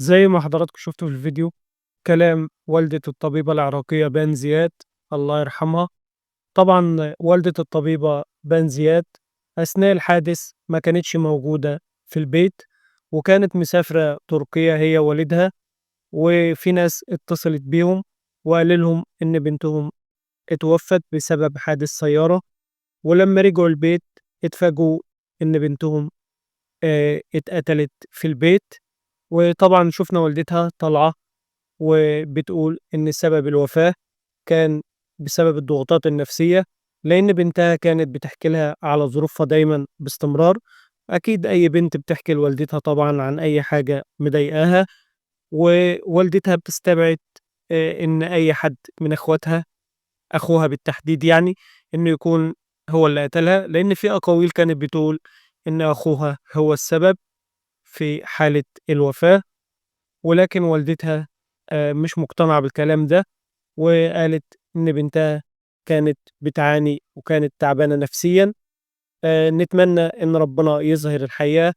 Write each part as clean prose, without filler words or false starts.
زي ما حضراتكم شفتوا في الفيديو كلام والدة الطبيبة العراقية بان زياد الله يرحمها. طبعا والدة الطبيبة بان زياد أثناء الحادث ما كانتش موجودة في البيت، وكانت مسافرة تركيا هي والدها. وفي ناس اتصلت بيهم وقال لهم إن بنتهم اتوفت بسبب حادث سيارة. ولما رجعوا البيت اتفاجئوا إن بنتهم اتقتلت في البيت. وطبعا شفنا والدتها طالعة وبتقول إن سبب الوفاة كان بسبب الضغوطات النفسية، لأن بنتها كانت بتحكي لها على ظروفها دايما باستمرار. أكيد أي بنت بتحكي لوالدتها طبعا عن أي حاجة مضايقاها، ووالدتها بتستبعد إن أي حد من إخواتها، أخوها بالتحديد يعني، إنه يكون هو اللي قتلها، لأن في أقاويل كانت بتقول إن أخوها هو السبب في حالة الوفاة. ولكن والدتها مش مقتنعة بالكلام ده، وقالت إن بنتها كانت بتعاني وكانت تعبانة نفسيا. نتمنى إن ربنا يظهر الحقيقة.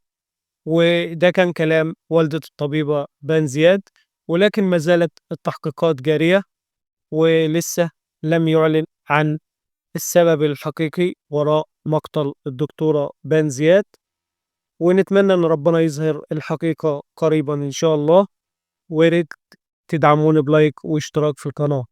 وده كان كلام والدة الطبيبة بان زياد، ولكن ما زالت التحقيقات جارية، ولسه لم يعلن عن السبب الحقيقي وراء مقتل الدكتورة بان زياد. ونتمنى إن ربنا يظهر الحقيقة قريبا إن شاء الله. وياريت تدعموني بلايك واشتراك في القناة.